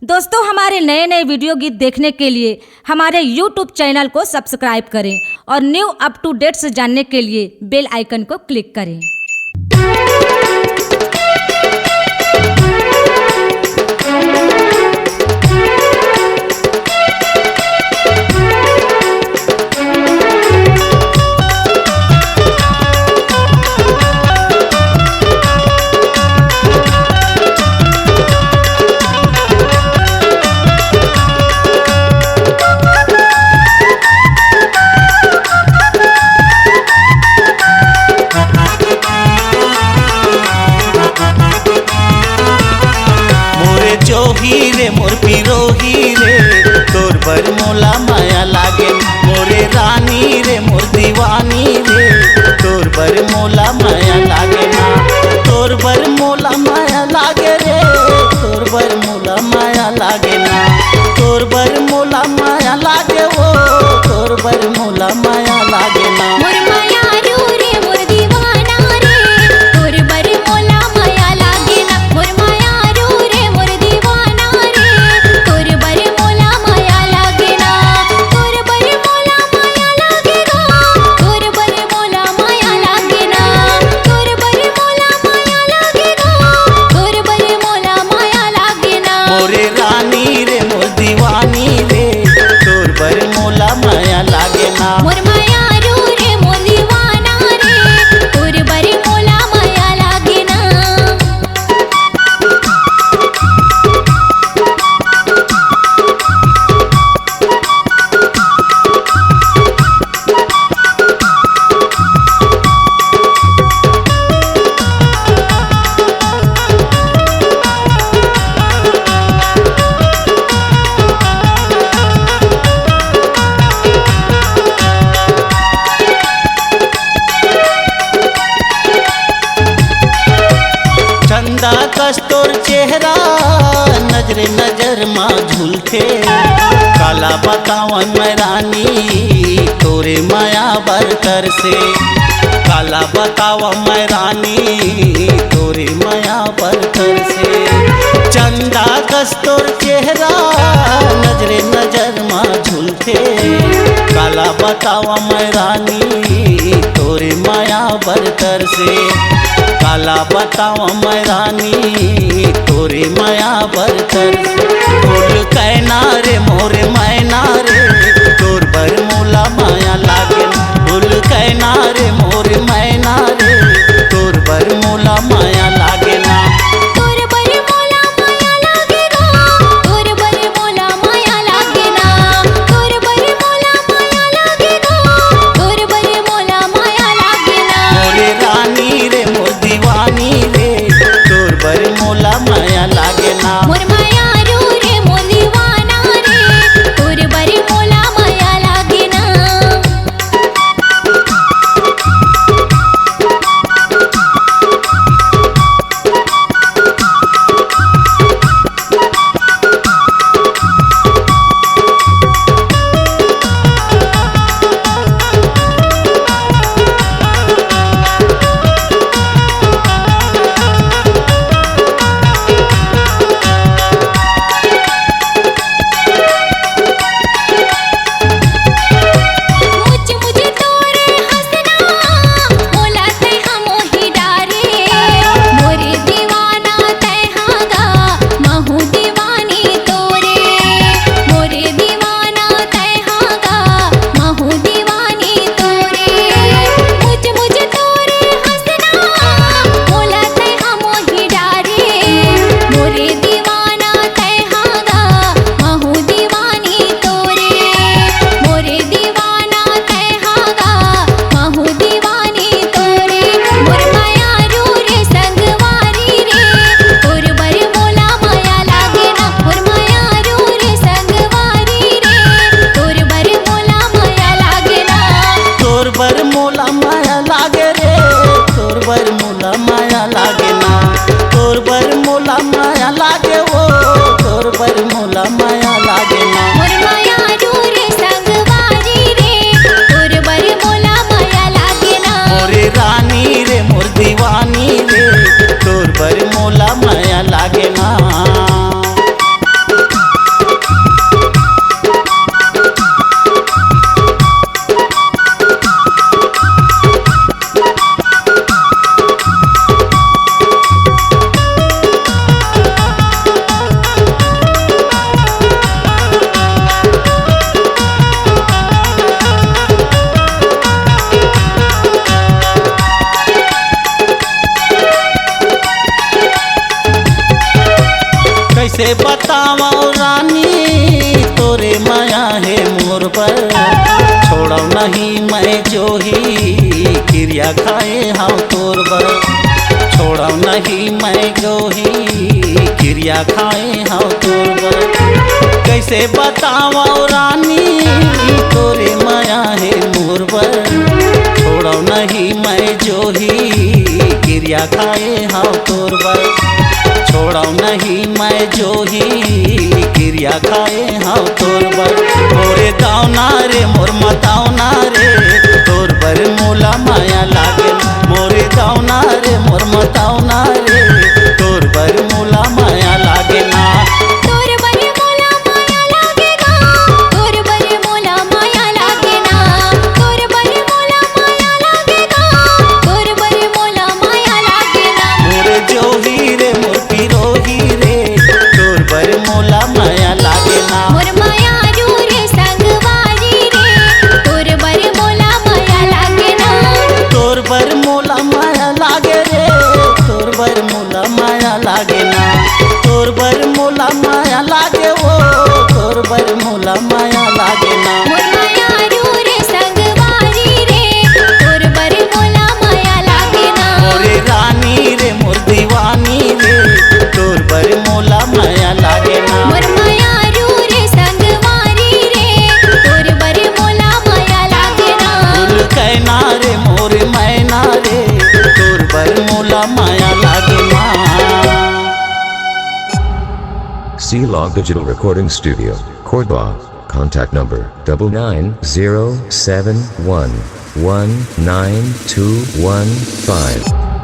दोस्तों, हमारे नए नए वीडियो गीत देखने के लिए हमारे YouTube चैनल को सब्सक्राइब करें और न्यू अप टू डेट्स जानने के लिए बेल आइकन को क्लिक करें। जोही रे मोर पिरोही रे तोर बर मोला माया लागे। मोरे रानी रे मोर दीवानी रे तोर बर मोला माया लागे ना। तोर बर मोला माया लागे रे तोर बर मोला माया लागे ना। तोर बर मोला माया लागे वो तोर बर मोला माया लागे ना। चंदा कस्तूर चेहरा नजरे नजर माँ झूलते। काला बतावन मैं रानी तोरे माया बरतर से। काला बतावा मैं रानी तोरे माया बरतर से। चंदा कस्तूर चेहरा नजरे नजर माँ झूलते। काला बतावा मैं रानी तोरे माया बरतर से। काला बतावा मैं रानी तोरे माया बरतर से। फूल कहना रे मोरे मैना रे तोर बर मोला माया लागे। फूल कहना रे मोरे मैना रे तोर बर मोला माया लागे ना। बर मोला माया लागे ना। कैसे बतावा रानी तोरे माया है मोर पर, छोड़ो नहीं मैं जो ही क्रिया खाए हाँ तोर बर, छोड़ो नहीं मैं जो ही क्रिया खाए हाँ तोर बर। कैसे बतावा रानी तोरे माया है मोर पर, छोड़ो नहीं मैं जो ही क्रिया खाए हाँ तोर बर, छोड़ो नहीं मैं जो ही क्रिया खाए हाँ तोर बर। मोरे दावना रे मोर मतावना रे तोर बर मोला माया लागे, मोरे दावना रे मोर मतावना रे तोर बर मोला माया लागे ना। तोर बरे मोला माया लागे ना, तोर बरे मोला माया लागे ना, तोर बरे मोला माया लागे ना, तोर बरे मोला माया लागे ना। मोरे जो ही रे मोर पिरोही रे तोर बर मोला माया लागे ना। मोर माया रू रे संगवारी रे तोर बरे मोला माया लागे ना। तोर बर मोला माया लागे रे तोर बर मोला माया लागे ना, तोर बर मोला माया लागे वो तोर बर मोला माया लागे ना। मोर माया रू रे संगवारी रे तोर बरे मोला माया लागे ना। मोरे रानी रे मोर दीवानी रे तोर बर मोला माया लागे ना। मोर माया रू रे संगवारी रे तोर बरे मोला माया लागे ना। फूल कहना रे मोर मैना रे तोर बर मोला माया लागे ना। C-Log Digital Recording Studio, Cordoba. Contact number 99071192115.